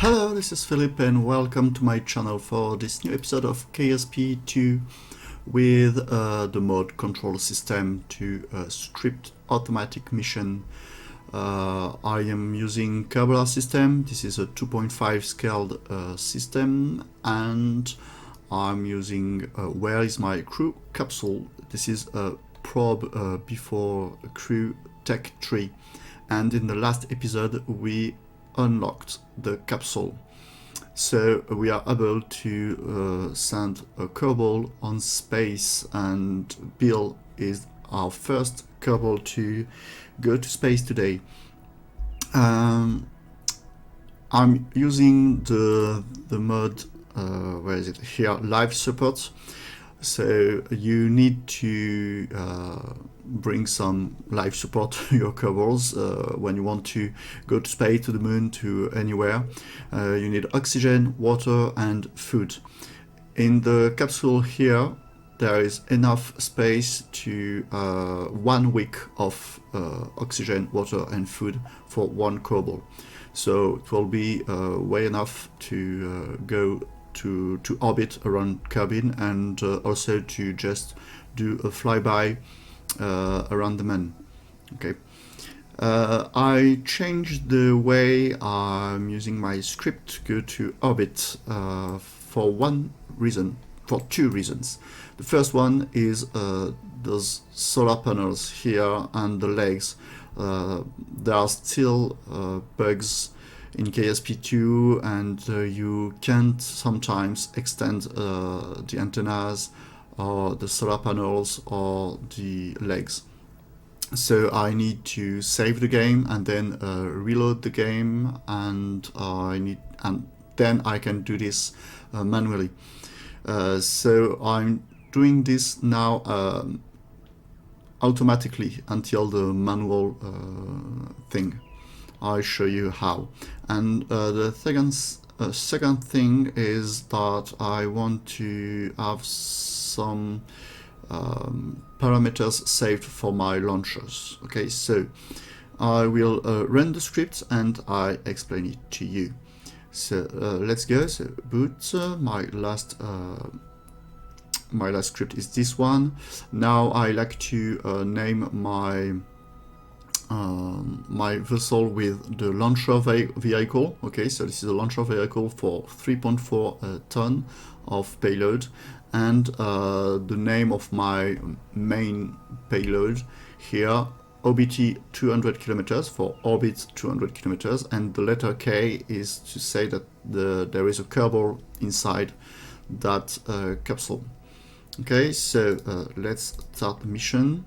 Hello, this is Philip and welcome to my channel for this new episode of KSP2 with the mode Kontrol System to script automatic mission. I am using Kerbolar System. This is a 2.5 scaled system, and I'm using Where is My Crew Capsule. This is a probe before crew tech tree, and in the last episode we unlocked the capsule, so we are able to send a Kerbal on space, and Bill is our first Kerbal to go to space today. I'm using the mode where is it here, live support. So you need to bring some life support to your Kerbals when you want to go to space, to the moon, to anywhere. You need oxygen, water, and food. In the capsule here, there is enough space to 1 week of oxygen, water, and food for one Kerbal. So it will be way enough to go to orbit around Kerbin, and also to just do a flyby around the moon. Okay. I changed the way I'm using my script to go to orbit for two reasons. The first one is those solar panels here and the legs. There are still bugs in KSP2, and you can't sometimes extend the antennas or the solar panels or the legs. So I need to save the game and then reload the game, and then I can do this manually. So I'm doing this now automatically until the manual thing. I'll show you how. And the second thing is that I want to have some parameters saved for my launchers. Okay, so I will run the script and I explain it to you. So let's go. So boot. My last script is this one. Now I like to name my vessel with the launcher vehicle. Okay, so this is a launcher vehicle for 3.4 ton of payload, and the name of my main payload here, OBT 200 kilometers for orbit 200 kilometers, and the letter K is to say that there is a Kerbal inside that capsule. Okay, so let's start the mission.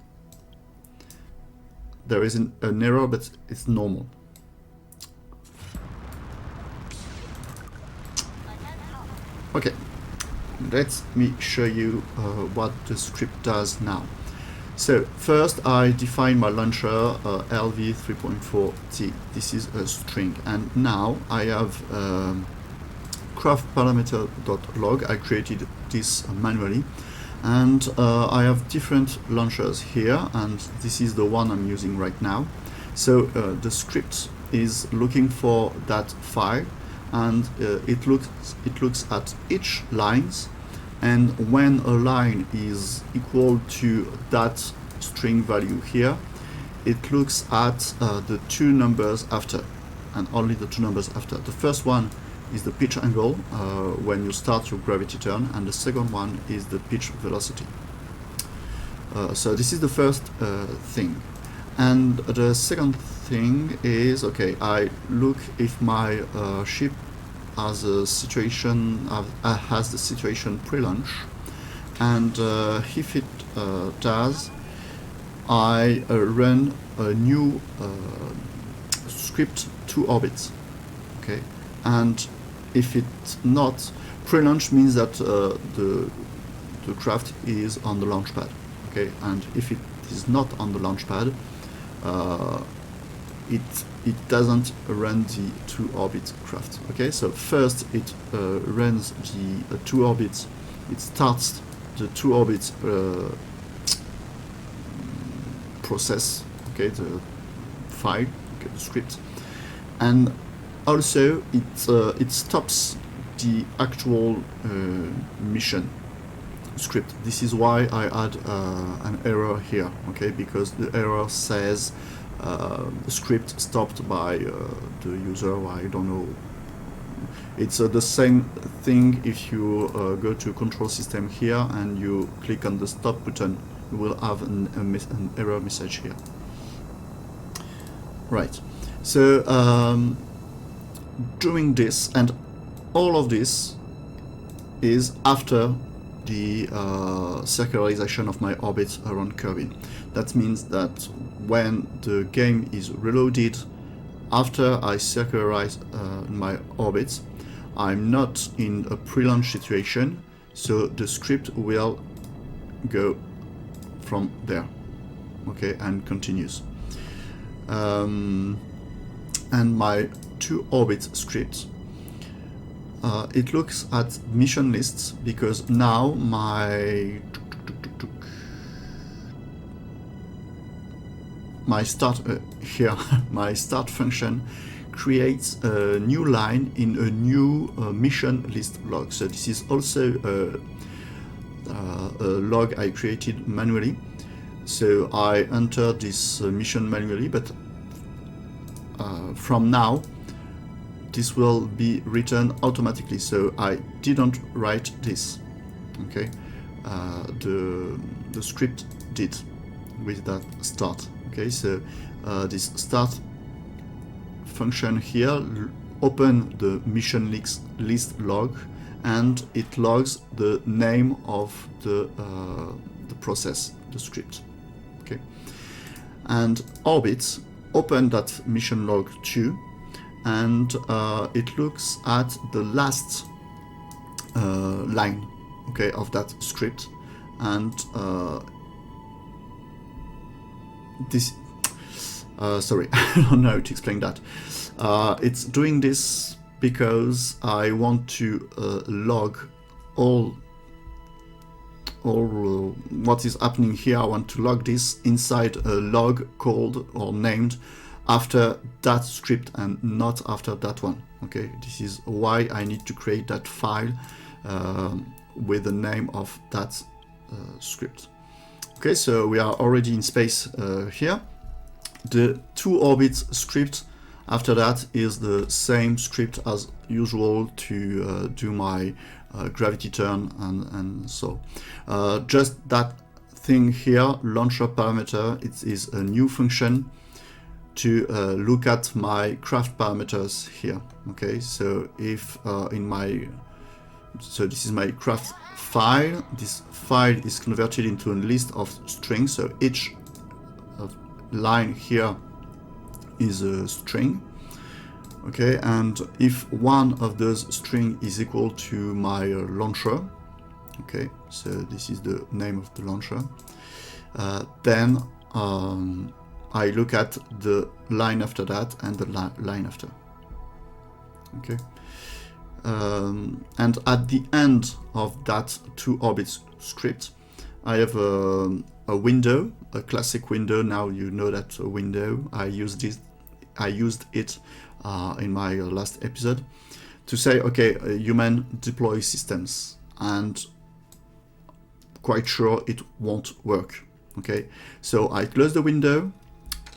There is an error, but it's normal. Okay, let me show you what the script does now. So first I define my launcher LV 3.4 T. This is a string, and now I have craft parameter.log. I created this manually. And I have different launchers here, and this is the one I'm using right now. So the script is looking for that file, and it looks at each lines, and when a line is equal to that string value here, it looks at the two numbers after, and only the two numbers after. The first one is the pitch angle when you start your gravity turn, and the second one is the pitch velocity. So this is the first thing. And the second thing is, okay, I look if my ship has the situation pre-launch, and if it does, I run a new script to orbit. Okay, and if it's not, pre-launch means that the craft is on the launch pad. Okay, and if it is not on the launch pad, it doesn't run the to orbit craft. Okay, so first it runs the to orbits. It starts the to orbits process. Okay, the file, okay, the script, and also it stops the actual mission script. This is why I add an error here, okay, because the error says the script stopped by the user. I don't know. It's the same thing if you go to Kontrol System here and you click on the stop button, you will have an error message here. Right, so doing this, and all of this is after the circularization of my orbit around Kerbin. That means that when the game is reloaded after I circularize my orbit, I'm not in a pre-launch situation, so the script will go from there, okay, and continues. And my to-orbit script, it looks at mission lists, because now my start here, my start function creates a new line in a new mission list log. So this is also a log I created manually. So I entered this mission manually, but from now this will be written automatically. So I didn't write this, okay? The script did with that start. Okay, so this start function here open the mission list log, and it logs the name of the process, the script. Okay, and orbit open that mission log too, and it looks at the last line, okay, of that script, and this sorry, I don't know how to explain that. It's doing this because I want to log all what is happening here. I want to log this inside a log called or named after that script and not after that one. Okay, this is why I need to create that file with the name of that script. Okay, so we are already in space here. The to-orbit script after that is the same script as usual to do my gravity turn and so. Just that thing here, launcher parameter, it is a new function to look at my craft parameters here. Okay, so if in my, so this is my craft file. This file is converted into a list of strings, so each line here is a string. Okay, and if one of those string is equal to my launcher, okay, so this is the name of the launcher, then I look at the line after that and the line after. Okay. And at the end of that to-orbit script, I have a window, a classic window. Now you know that a window. I used it in my last episode to say, okay, human deploy systems, and quite sure it won't work. Okay, so I close the window,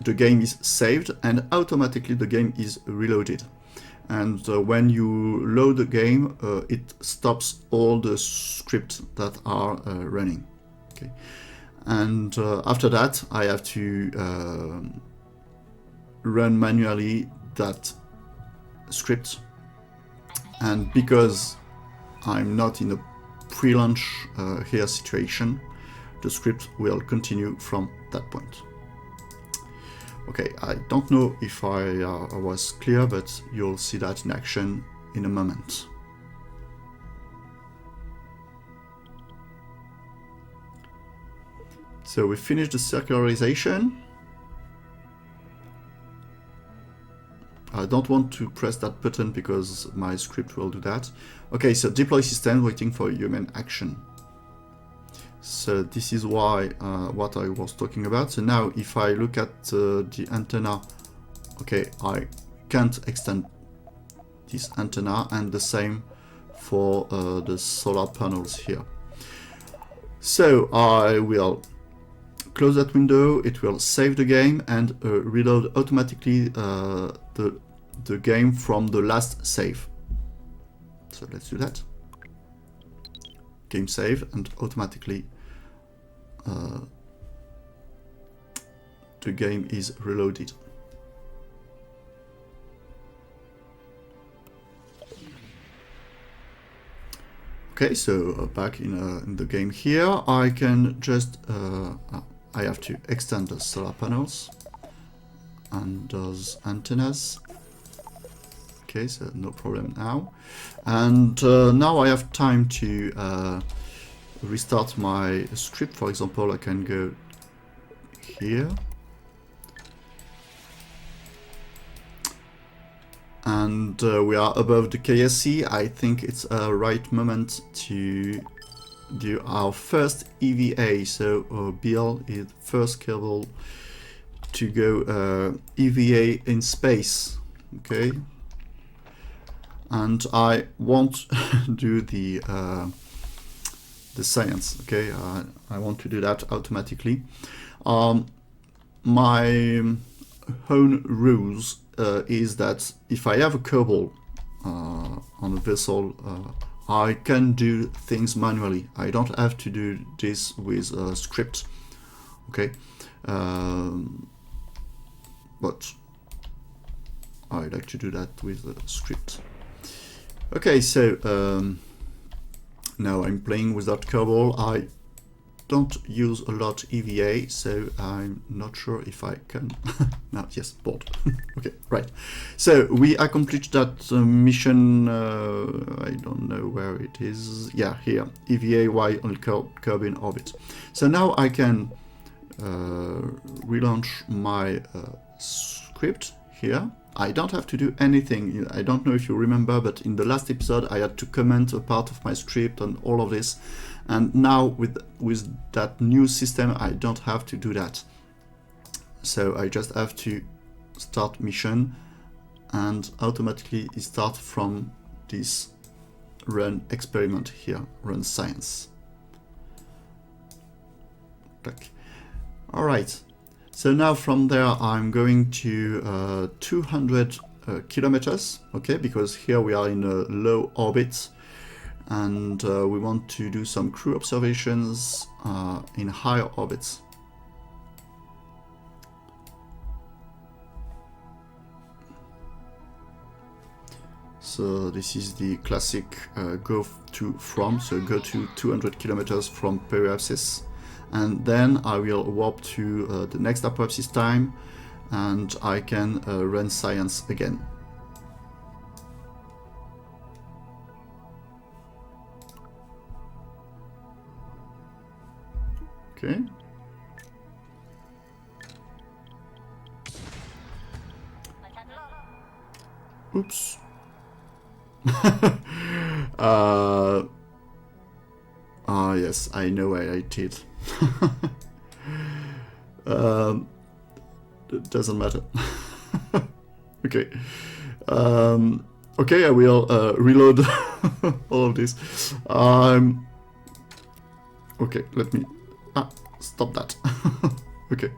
the game is saved, and automatically the game is reloaded. And when you load the game, it stops all the scripts that are running. Okay, and after that, I have to run manually that script. And because I'm not in a pre-launch here situation, the script will continue from that point. Okay, I don't know if I was clear, but you'll see that in action in a moment. So we finished the circularization. I don't want to press that button because my script will do that. Okay, so deploy system, waiting for human action. So this is why what I was talking about. So now if I look at the antenna, okay, I can't extend this antenna, and the same for the solar panels here. So I will close that window, it will save the game and reload automatically the game from the last save. So let's do that. Game save, and automatically the game is reloaded. Okay, so back in the game here, I can just I have to extend the solar panels and those antennas. Okay, so no problem now. And now I have time to restart my script. For example, I can go here. And we are above the KSC. I think it's a right moment to do our first EVA. So Bill is first Kerbal to go EVA in space. Okay. And I won't do the science. Okay, I want to do that automatically. My own rules is that if I have a Kerbal on a vessel, I can do things manually. I don't have to do this with a script. Okay, but I like to do that with a script. Okay, so now I'm playing without Kerbal. I don't use a lot EVA, so I'm not sure if I can. No, yes, board. Okay, right. So we accomplished that mission. I don't know where it is. Yeah, here. EVA while on Kerbin orbit. So now I can relaunch my script here. I don't have to do anything. I don't know if you remember, but in the last episode I had to comment a part of my script and all of this. And now with that new system, I don't have to do that. So I just have to start mission and automatically it starts from this run experiment here, run science. All right. So now from there, I'm going to 200 kilometers, okay, because here we are in a low orbit and we want to do some crew observations in higher orbits. So this is the classic go to from, so go to 200 kilometers from periapsis. And then I will warp to the next apoapsis time and I can run science again. Okay. Oops. Yes, I know I did. It doesn't matter. Okay. Okay, I will reload all of this. Okay, let me stop that. Okay.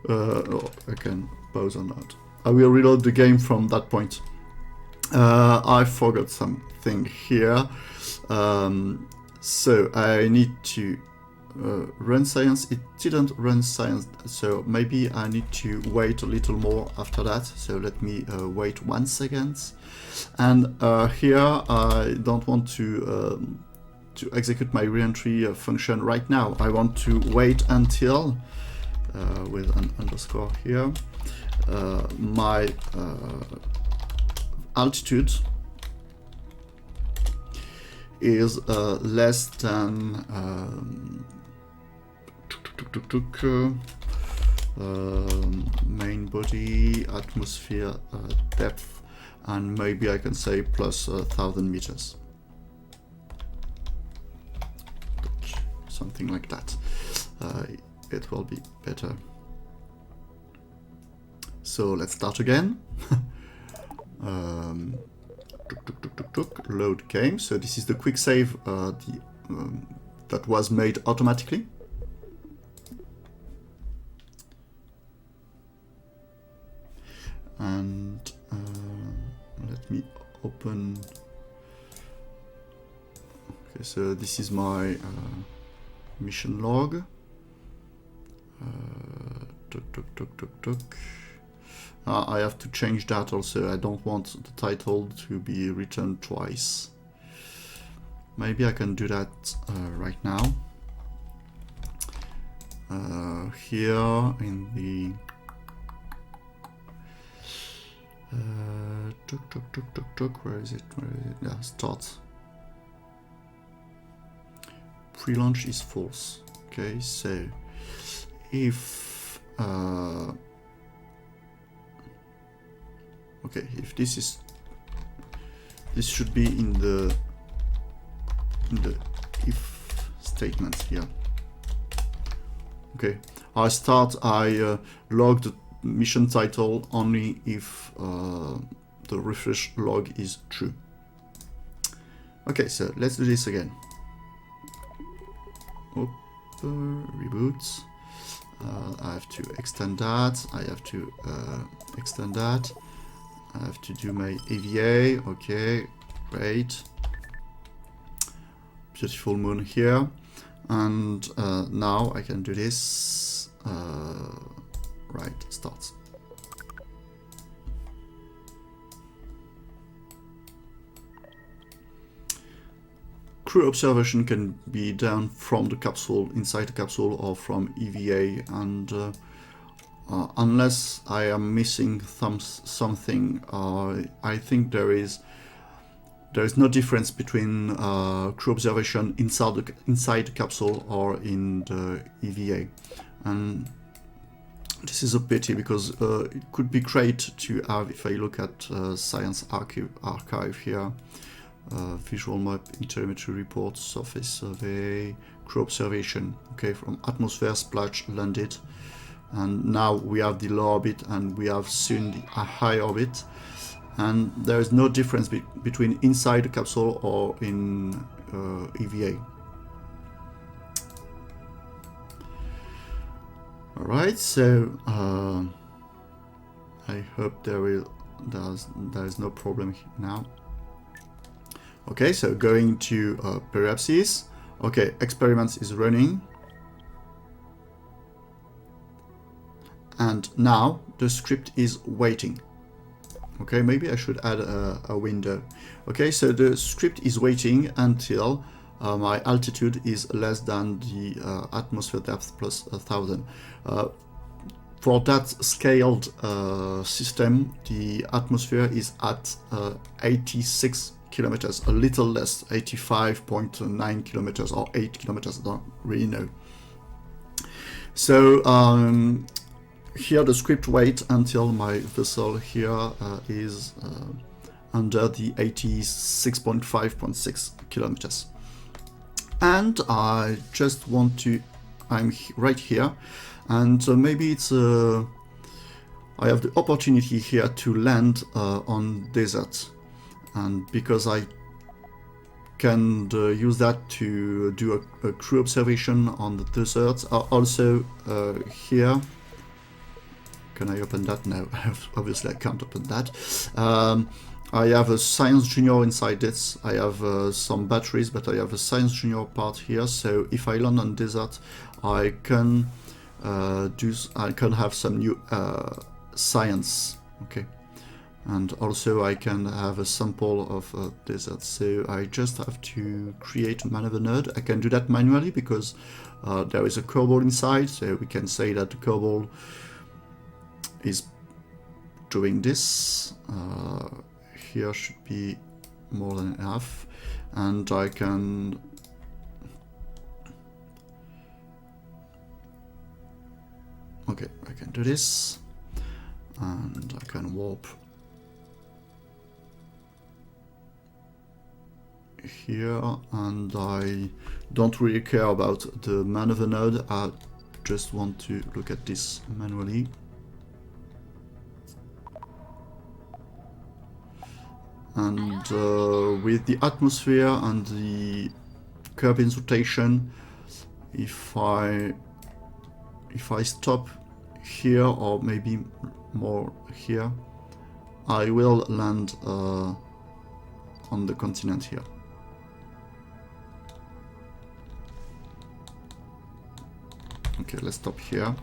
Oh, I can pause on that. I will reload the game from that point. I forgot something here. So I need to run science. It didn't run science, so maybe I need to wait a little more after that. So let me wait 1 second. And here I don't want to execute my reentry function right now. I want to wait until with an underscore here my altitude is less than main body, atmosphere, depth, and maybe I can say plus 1,000 meters. Something like that. It will be better. So let's start again. load came. So this is the quick save that was made automatically. And let me open. Okay, so this is my mission log. I have to change that also. I don't want the title to be written twice. Maybe I can do that right now. Here in the where is it? Yeah, start. Pre-launch is false. Okay, so if okay, if this should be in the if statement here. Okay, I log the mission title only if the refresh log is true. Okay, so let's do this again. Reboot. I have to extend that. I have to extend that. I have to do my AVA. Okay, great. Beautiful moon here. And now I can do this. Right, start. Crew observation can be done from the capsule, inside the capsule, or from EVA, and unless I am missing something, I think there is no difference between crew observation inside the capsule or in the EVA, and this is a pity because it could be great to have, if I look at Science Archive here. Visual map, interferometry report, surface survey, crew observation. Okay, from atmosphere, splash, landed, and now we have the low orbit and we have soon the high orbit, and there is no difference between inside the capsule or in EVA. All right, so I hope there's no problem now. Okay, so going to periapsis. Okay, experiments is running. And now the script is waiting. Okay, maybe I should add a window. Okay, so the script is waiting until my altitude is less than the atmosphere depth plus 1000. For that scaled system, the atmosphere is at 86 kilometers, a little less, 85.9 kilometers or 8 kilometers, I don't really know. So here the script waits until my vessel here is under the 86.5.6 kilometers. And I just want to, I'm right here, and maybe it's I have the opportunity here to land on desert. And because I can use that to do a crew observation on the desert. Also here, can I open that? No, obviously I can't open that. I have a Science Junior inside this. I have some batteries, but I have a Science Junior part here. So if I land on desert, I can have some new science. Okay. And also I can have a sample of desert. So I just have to create a maneuver node. I can do that manually because there is a Kerbal inside. So we can say that the Kerbal is doing this. Here should be more than enough. And I can okay, I can do this. And I can warp here, and I don't really care about the maneuver node. I just want to look at this manually. and with the atmosphere and the Kerbin's rotation, if I stop here or maybe more here, I will land on the continent here. Okay, let's stop here.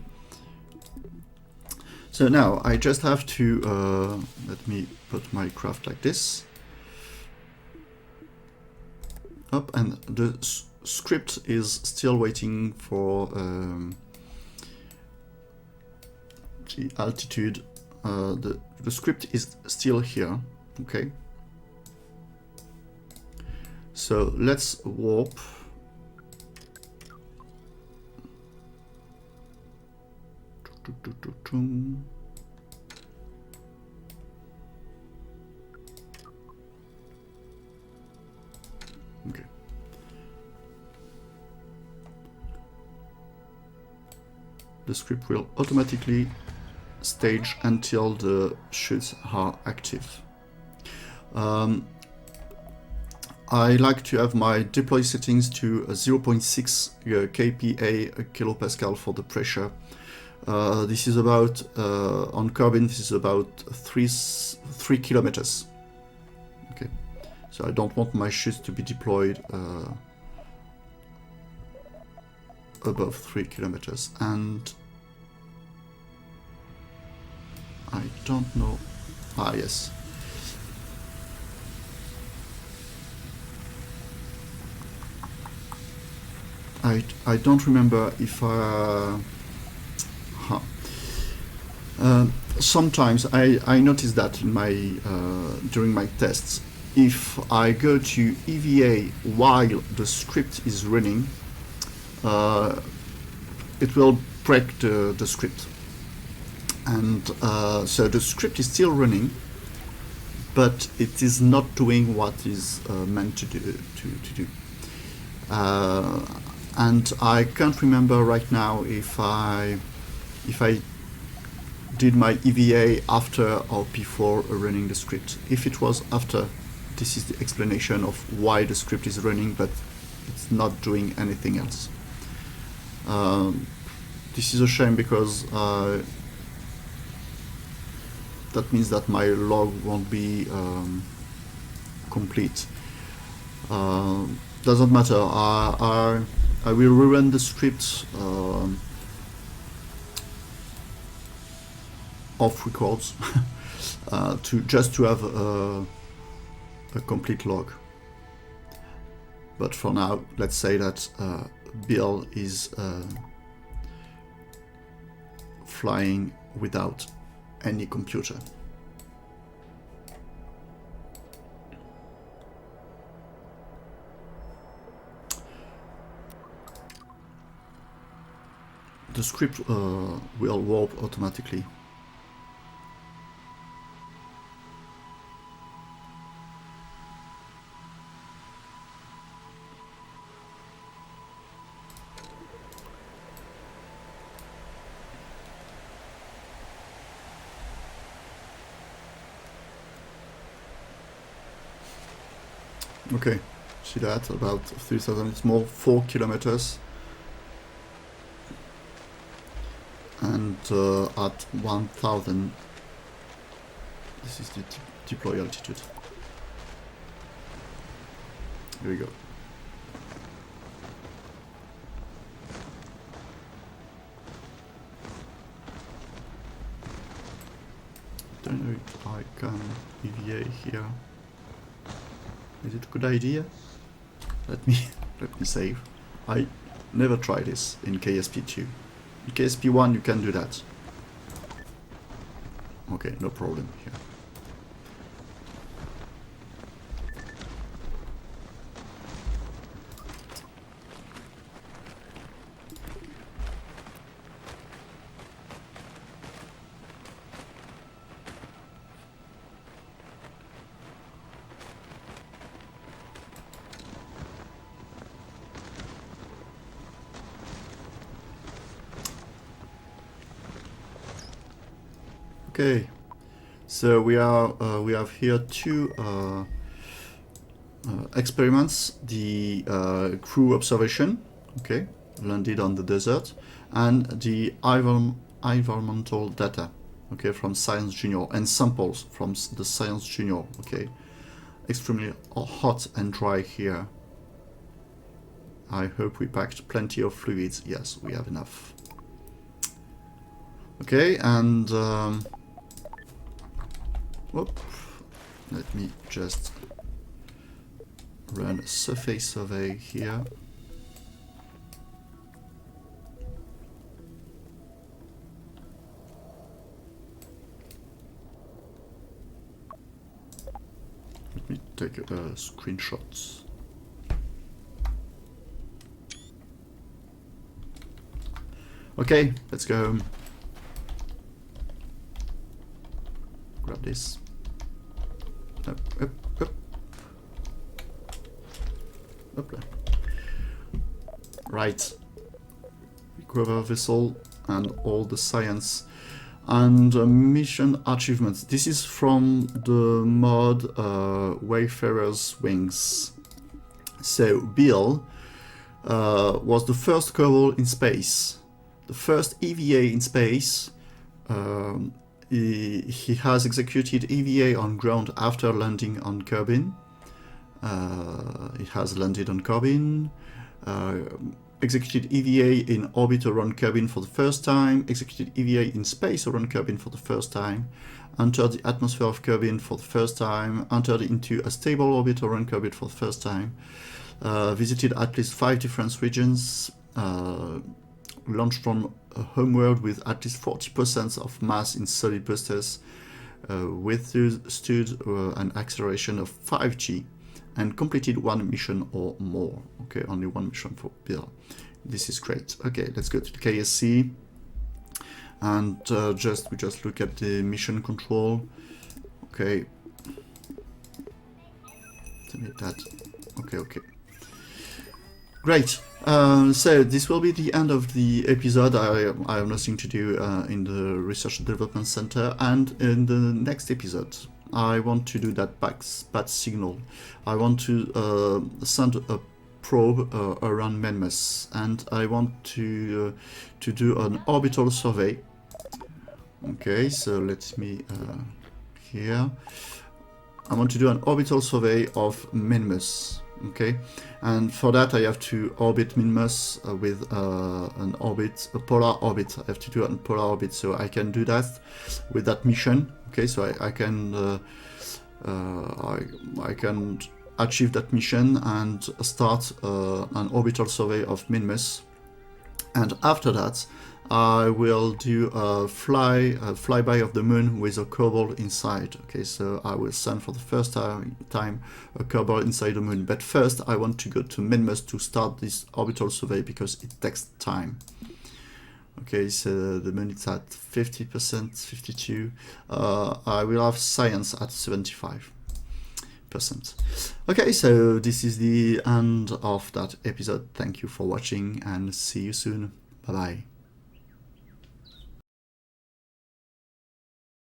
So now I just have to let me put my craft like this. Up, and the script is still waiting for the altitude. The script is still here. Okay. So let's warp. Okay. The script will automatically stage until the chutes are active. I like to have my deploy settings to 0.6 kPa kilopascal for the pressure. This is about, on Kerbin, this is about 3 kilometers. Okay, so I don't want my chutes to be deployed above 3 kilometers. And I don't know, yes. I don't remember if sometimes I notice that in my during my tests, if I go to EVA while the script is running, it will break the script, and so the script is still running, but it is not doing what is meant to do. And I can't remember right now if I did my EVA after or before running the script. If it was after, this is the explanation of why the script is running, but it's not doing anything else. This is a shame because that means that my log won't be complete. Doesn't matter. I will rerun the script off records to have a complete log. But for now, let's say that Bill is flying without any computer. The script will warp automatically. Okay, see that, about 3,000, it's more 4 kilometers. And at 1,000, this is the deploy altitude. Here we go. Don't know if I can EVA here. Is it a good idea? Let me save. I never tried this in KSP2. In KSP1 you can do that. Okay, no problem here. Okay, So we have here two experiments: the crew observation, okay, landed on the desert, and the environmental data, okay, from Science Junior, and samples from the Science Junior, okay. Extremely hot and dry here. I hope we packed plenty of fluids. Yes, we have enough. Okay, and whoop, let me just run a surface survey here. Let me take a screenshot. Okay, let's go home. Grab this. Up, up, up. Up there. Right. Recover vessel and all the science and mission achievements. This is from the mod Wayfarer's Wings. So Bill was the first Kerbal in space, the first EVA in space. He has executed EVA on ground after landing on Kerbin. He has landed on Kerbin, executed EVA in orbit around Kerbin for the first time, executed EVA in space around Kerbin for the first time, entered the atmosphere of Kerbin for the first time, entered into a stable orbit around Kerbin for the first time, visited at least 5 different regions, launched from a homeworld with at least 40% of mass in solid boosters, withstood an acceleration of 5G, and completed 1 mission or more. Okay, only 1 mission for Bill. This is great. Okay, let's go to the KSC and we just look at the mission control. Okay, delete that. Okay. Great. So this will be the end of the episode. I have nothing to do in the Research and Development Center, and in the next episode I want to do that bat signal. I want to send a probe around Minmus, and I want to do an orbital survey. Okay, so let me here. I want to do an orbital survey of Minmus. Okay, and for that I have to orbit Minmus with an orbit, a polar orbit. I have to do it on polar orbit, so I can do that with that mission. Okay, so I can achieve that mission and start an orbital survey of Minmus, and after that I will do a flyby of the moon with a Kerbal inside. Okay, so I will send for the first time a Kerbal inside the moon. But first I want to go to Minmus to start this orbital survey because it takes time. Okay, so the moon is at 50%, 52. I will have science at 75%. Okay, so this is the end of that episode. Thank you for watching and see you soon. Bye bye.